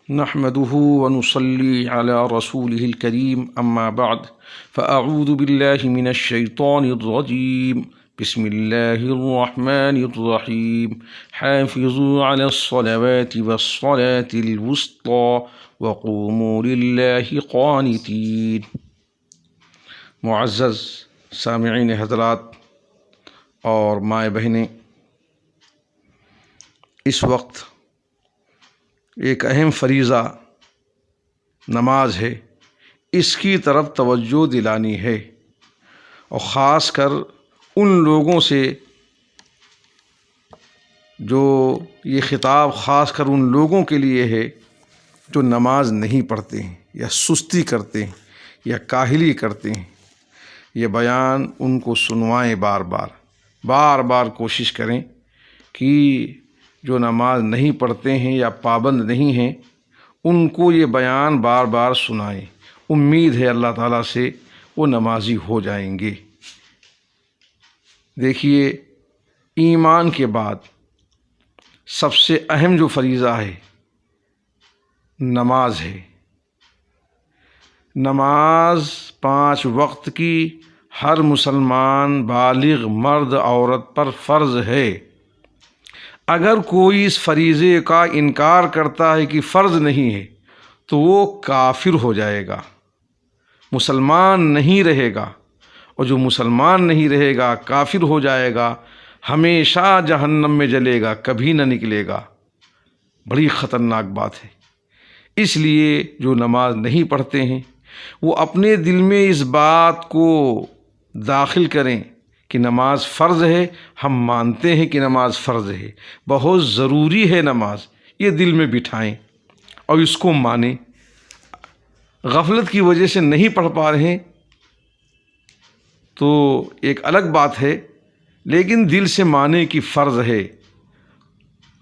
نحمده ونصلي على رسوله الكريم أما بعد فأعوذ بالله من الشيطان الرجيم بسم الله الرحمن الرحيم حافظوا على الصلوات والصلاة الوسطى وقوموا لله قانتين۔ معزز سامعین حضرات اور مائیں بہنیں، اس وقت ایک اہم فریضہ نماز ہے، اس کی طرف توجہ دلانی ہے، اور خاص کر ان لوگوں سے جو یہ خطاب خاص کر ان لوگوں کے لیے ہے جو نماز نہیں پڑھتے ہیں یا سستی کرتے ہیں یا کاہلی کرتے ہیں۔ یہ بیان ان کو سنوائیں، بار بار کوشش کریں کہ جو نماز نہیں پڑھتے ہیں یا پابند نہیں ہیں ان کو یہ بیان بار بار سنائیں۔ امید ہے اللہ تعالیٰ سے وہ نمازی ہو جائیں گے۔ دیکھیے، ایمان کے بعد سب سے اہم جو فریضہ ہے نماز ہے۔ نماز 5 وقت کی ہر مسلمان بالغ مرد عورت پر فرض ہے۔ اگر کوئی اس فریضے کا انکار کرتا ہے کہ فرض نہیں ہے تو وہ کافر ہو جائے گا، مسلمان نہیں رہے گا، اور جو مسلمان نہیں رہے گا کافر ہو جائے گا، ہمیشہ جہنم میں جلے گا، کبھی نہ نکلے گا۔ بڑی خطرناک بات ہے۔ اس لیے جو نماز نہیں پڑھتے ہیں وہ اپنے دل میں اس بات کو داخل کریں کہ نماز فرض ہے، ہم مانتے ہیں کہ نماز فرض ہے، بہت ضروری ہے نماز، یہ دل میں بٹھائیں اور اس کو مانیں۔ غفلت کی وجہ سے نہیں پڑھ پا رہے ہیں تو ایک الگ بات ہے، لیکن دل سے مانیں کہ فرض ہے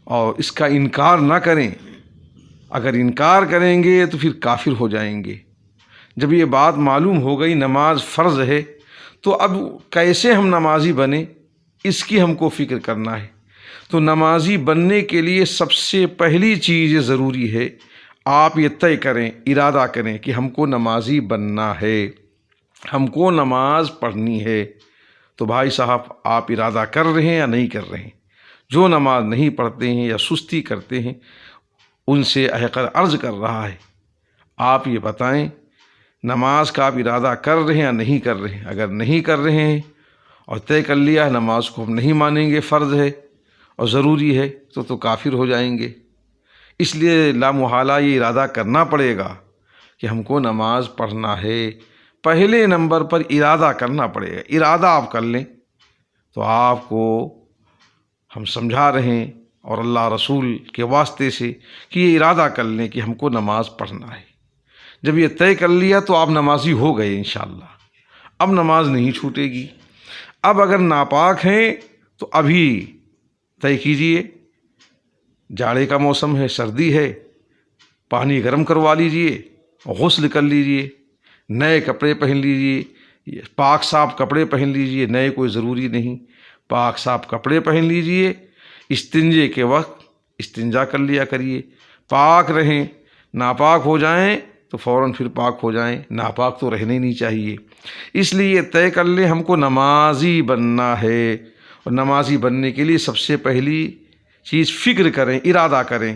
اور اس کا انکار نہ کریں۔ اگر انکار کریں گے تو پھر کافر ہو جائیں گے۔ جب یہ بات معلوم ہو گئی نماز فرض ہے تو اب کیسے ہم نمازی بنیں، اس کی ہم کو فکر کرنا ہے۔ تو نمازی بننے کے لیے سب سے پہلی چیز یہ ضروری ہے، آپ یہ طے کریں، ارادہ کریں کہ ہم کو نمازی بننا ہے، ہم کو نماز پڑھنی ہے۔ تو بھائی صاحب، آپ ارادہ کر رہے ہیں یا نہیں کر رہے ہیں؟ جو نماز نہیں پڑھتے ہیں یا سستی کرتے ہیں ان سے حقیر عرض کر رہا ہے، آپ یہ بتائیں نماز کا آپ ارادہ کر رہے ہیں یا نہیں کر رہے ہیں؟ اگر نہیں کر رہے ہیں اور طے کر لیا ہے نماز کو ہم نہیں مانیں گے، فرض ہے اور ضروری ہے، تو کافر ہو جائیں گے۔ اس لیے لامحالہ یہ ارادہ کرنا پڑے گا کہ ہم کو نماز پڑھنا ہے۔ پہلے نمبر پر ارادہ کرنا پڑے گا۔ ارادہ آپ کر لیں تو آپ کو ہم سمجھا رہے ہیں اور اللہ رسول کے واسطے سے کہ یہ ارادہ کر لیں کہ ہم کو نماز پڑھنا ہے۔ جب یہ طے کر لیا تو آپ نمازی ہو گئے انشاءاللہ۔ اب نماز نہیں چھوٹے گی۔ اب اگر ناپاک ہیں تو ابھی طے کیجئے، جاڑے کا موسم ہے، سردی ہے، پانی گرم کروا لیجئے، غسل کر لیجئے، نئے کپڑے پہن لیجئے، پاک صاف کپڑے پہن لیجئے، نئے کوئی ضروری نہیں، پاک صاف کپڑے پہن لیجئے۔ استنجے کے وقت استنجا کر لیا کریے، پاک رہیں۔ ناپاک ہو جائیں تو فوراً پھر پاک ہو جائیں، ناپاک تو رہنے نہیں چاہیے۔ اس لیے طے کر لیں ہم کو نمازی بننا ہے، اور نمازی بننے کے لیے سب سے پہلی چیز فکر کریں، ارادہ کریں۔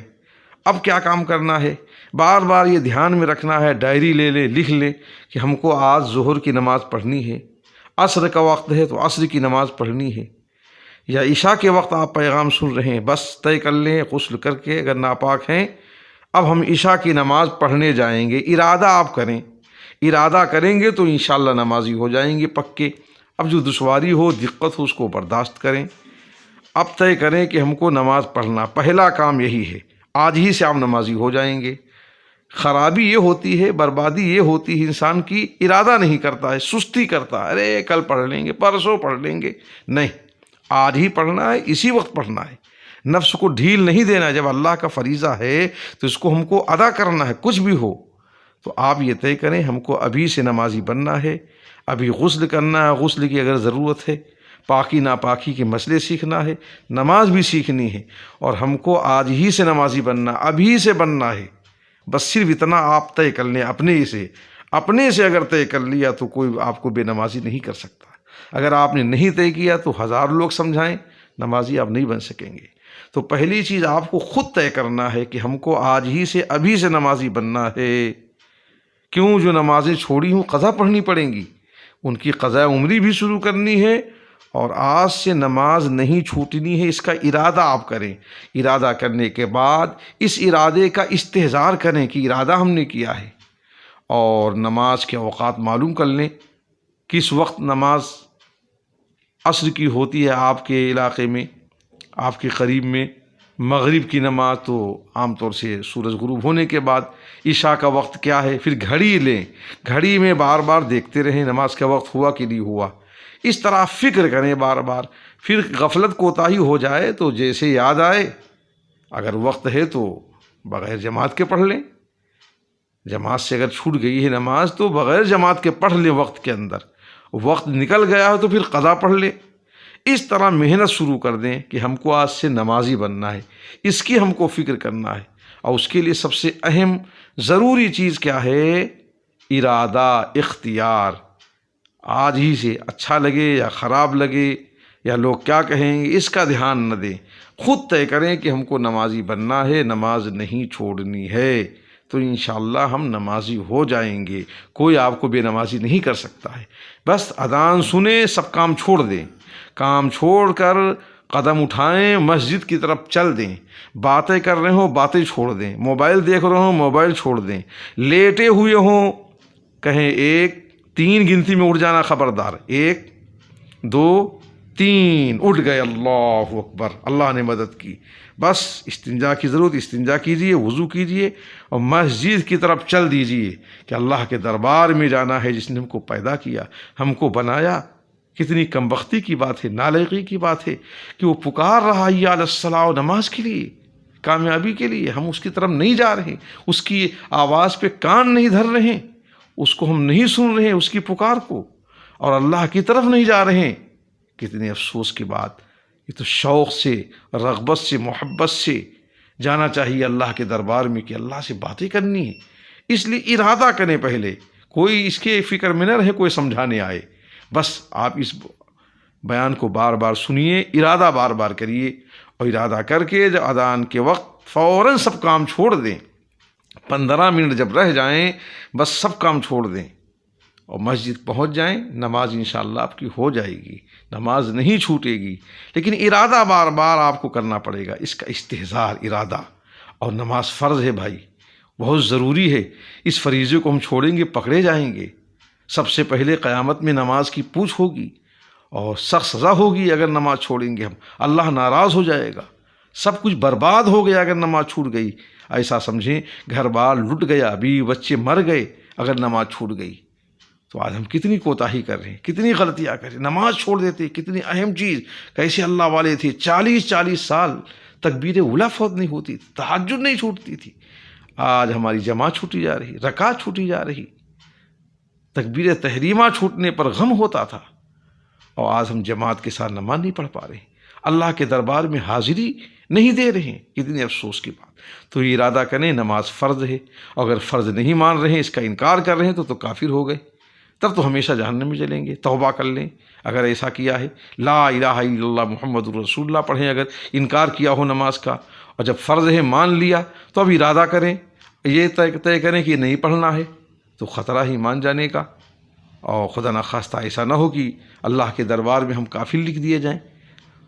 اب کیا کام کرنا ہے؟ بار بار یہ دھیان میں رکھنا ہے، ڈائری لے لیں، لکھ لیں کہ ہم کو آج ظہر کی نماز پڑھنی ہے، عصر کا وقت ہے تو عصر کی نماز پڑھنی ہے، یا عشاء کے وقت آپ پیغام سن رہے ہیں، بس طے کر لیں غسل کر کے اگر ناپاک ہیں اب ہم عشاء کی نماز پڑھنے جائیں گے۔ ارادہ آپ کریں، ارادہ کریں گے تو انشاءاللہ نمازی ہو جائیں گے پکے۔ اب جو دشواری ہو، دقت ہو، اس کو برداشت کریں۔ اب طے کریں کہ ہم کو نماز پڑھنا، پہلا کام یہی ہے، آج ہی سے آپ نمازی ہو جائیں گے۔ خرابی یہ ہوتی ہے، بربادی یہ ہوتی ہے انسان کی ارادہ نہیں کرتا ہے، سستی کرتا ہے، ارے کل پڑھ لیں گے، پرسوں پڑھ لیں گے۔ نہیں، آج ہی پڑھنا ہے، اسی وقت پڑھنا ہے۔ نفس کو ڈھیل نہیں دینا، جب اللہ کا فریضہ ہے تو اس کو ہم کو ادا کرنا ہے، کچھ بھی ہو۔ تو آپ یہ طے کریں ہم کو ابھی سے نمازی بننا ہے، ابھی غسل کرنا ہے، غسل کی اگر ضرورت ہے، پاکی ناپاکی کے مسئلے سیکھنا ہے، نماز بھی سیکھنی ہے، اور ہم کو آج ہی سے نمازی بننا، ابھی سے بننا ہے۔ بس صرف اتنا آپ طے کر لیں اپنے سے اگر طے کر لیا تو کوئی آپ کو بے نمازی نہیں کر سکتا۔ اگر آپ نے نہیں طے کیا تو ہزار لوگ سمجھائیں، نمازی آپ نہیں بن سکیں گے۔ تو پہلی چیز آپ کو خود طے کرنا ہے کہ ہم کو آج ہی سے ابھی سے نمازی بننا ہے۔ کیوں؟ جو نمازیں چھوڑی ہوں قضا پڑھنی پڑیں گی، ان کی قضا عمری بھی شروع کرنی ہے، اور آج سے نماز نہیں چھوٹنی ہے، اس کا ارادہ آپ کریں۔ ارادہ کرنے کے بعد اس ارادے کا استحضار کریں کہ ارادہ ہم نے کیا ہے، اور نماز کے اوقات معلوم کر لیں۔ کس وقت نماز عصر کی ہوتی ہے آپ کے علاقے میں، آپ کے قریب میں؟ مغرب کی نماز تو عام طور سے سورج غروب ہونے کے بعد۔ عشاء کا وقت کیا ہے؟ پھر گھڑی لیں، گھڑی میں بار بار دیکھتے رہیں نماز کا وقت ہوا کہ نہیں ہوا، اس طرح فکر کریں بار بار۔ پھر غفلت کوتاہی ہو جائے تو جیسے یاد آئے، اگر وقت ہے تو بغیر جماعت کے پڑھ لیں، جماعت سے اگر چھوٹ گئی ہے نماز تو بغیر جماعت کے پڑھ لیں وقت کے اندر، وقت نکل گیا ہو تو پھر قضا پڑھ لیں۔ اس طرح محنت شروع کر دیں کہ ہم کو آج سے نمازی بننا ہے، اس کی ہم کو فکر کرنا ہے، اور اس کے لیے سب سے اہم ضروری چیز کیا ہے؟ ارادہ، اختیار۔ آج ہی سے اچھا لگے یا خراب لگے یا لوگ کیا کہیں گے، اس کا دھیان نہ دیں، خود طے کریں کہ ہم کو نمازی بننا ہے، نماز نہیں چھوڑنی ہے، تو انشاءاللہ ہم نمازی ہو جائیں گے۔ کوئی آپ کو بے نمازی نہیں کر سکتا ہے۔ بس اذان سنیں، سب کام چھوڑ دیں، کام چھوڑ کر قدم اٹھائیں، مسجد کی طرف چل دیں، باتیں کر رہے ہوں باتیں چھوڑ دیں، موبائل دیکھ رہے ہوں موبائل چھوڑ دیں، لیٹے ہوئے ہوں کہیں 1 3 گنتی میں اٹھ جانا خبردار، 1 2 3 اٹھ گئے، اللہ اکبر، اللہ نے مدد کی۔ بس استنجا کی ضرورت استنجا کیجئے، وضو کیجئے، اور مسجد کی طرف چل دیجئے کہ اللہ کے دربار میں جانا ہے جس نے ہم کو پیدا کیا، ہم کو بنایا۔ کتنی کمبختی کی بات ہے، نالائقی کی بات ہے کہ وہ پکار رہا ہے علی الصلاۃ، نماز کے لیے، کامیابی کے لیے، ہم اس کی طرف نہیں جا رہے، اس کی آواز پہ کان نہیں دھر رہے، اس کو ہم نہیں سن رہے اس کی پکار کو، اور اللہ کی طرف نہیں جا رہے۔ کتنے افسوس کی بات! یہ تو شوق سے، رغبت سے، محبت سے جانا چاہیے اللہ کے دربار میں کہ اللہ سے باتیں کرنی ہے۔ اس لیے ارادہ کریں پہلے، کوئی اس کے فکر میں نہ رہے کوئی سمجھانے آئے، بس آپ اس بیان کو بار بار سنیے، ارادہ بار بار کریے، اور ارادہ کر کے جب اذان کے وقت فوراً سب کام چھوڑ دیں، 15 منٹ جب رہ جائیں بس سب کام چھوڑ دیں اور مسجد پہنچ جائیں، نماز انشاءاللہ آپ کی ہو جائے گی، نماز نہیں چھوٹے گی، لیکن ارادہ بار بار آپ کو کرنا پڑے گا، اس کا استحضار، ارادہ۔ اور نماز فرض ہے بھائی، بہت ضروری ہے، اس فریضے کو ہم چھوڑیں گے پکڑے جائیں گے۔ سب سے پہلے قیامت میں نماز کی پوچھ ہوگی، اور سخت سزا ہوگی اگر نماز چھوڑیں گے ہم، اللہ ناراض ہو جائے گا، سب کچھ برباد ہو گیا اگر نماز چھوٹ گئی۔ ایسا سمجھیں گھر بار لٹ گیا، بیوی بچے مر گئے اگر نماز چھوٹ گئی۔ تو آج ہم کتنی کوتاہی کر رہے ہیں، کتنی غلطیاں کر رہے ہیں، نماز چھوڑ دیتے، کتنی اہم چیز، کیسے اللہ والے تھے، 40 سال تکبیر اولیٰ فوت نہیں ہوتی تھی، تہجد نہیں چھوٹتی تھی، آج ہماری جماعت چھوٹی جا رہی، رکعت چھوٹی جا رہی، تکبیر تحریمہ چھوٹنے پر غم ہوتا تھا، اور آج ہم جماعت کے ساتھ نماز نہیں پڑھ پا رہے، اللہ کے دربار میں حاضری نہیں دے رہے ہیں، کتنی افسوس کی بات۔ تو یہ ارادہ کریں نماز فرض ہے، اگر فرض نہیں مان رہے ہیں، اس کا انکار کر رہے ہیں تو کافر ہو گئے، تب تو ہمیشہ جہنم میں جلیں گے۔ توبہ کر لیں اگر ایسا کیا ہے، لا الہ الا اللہ محمد رسول اللہ پڑھیں اگر انکار کیا ہو نماز کا، اور جب فرض ہے مان لیا تو اب ارادہ کریں، یہ طے کریں کہ یہ نہیں پڑھنا ہے، تو خطرہ ہی مان جانے کا، اور خدا نخواستہ ایسا نہ ہو کہ اللہ کے دربار میں ہم کافر لکھ دیے جائیں۔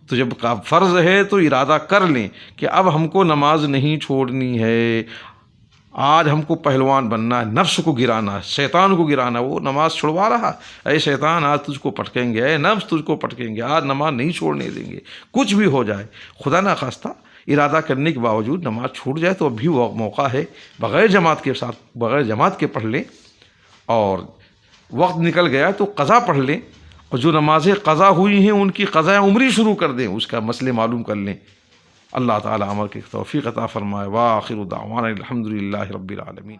تو جب فرض ہے تو ارادہ کر لیں کہ اب ہم کو نماز نہیں چھوڑنی ہے، آج ہم کو پہلوان بننا ہے، نفس کو گرانا ہے، شیطان کو گرانا ہے۔ وہ نماز چھڑوا رہا، اے شیطان آج تجھ کو پٹکیں گے، اے نفس تجھ کو پٹکیں گے، آج نماز نہیں چھوڑنے دیں گے، کچھ بھی ہو جائے۔ خدا نہ خواستہ ارادہ کرنے کے باوجود نماز چھوٹ جائے تو اب بھی وہ موقع ہے، بغیر جماعت کے پڑھ لیں، اور وقت نکل گیا تو قضا پڑھ لیں، اور جو نمازیں قضا ہوئی ہیں ان کی قضا عمری شروع کر دیں، اس کا مسئلے معلوم کر لیں۔ اللہ تعالی عمل کی توفیق عطا فرمائے۔ وآخر دعوانا الحمد للہ رب العالمین۔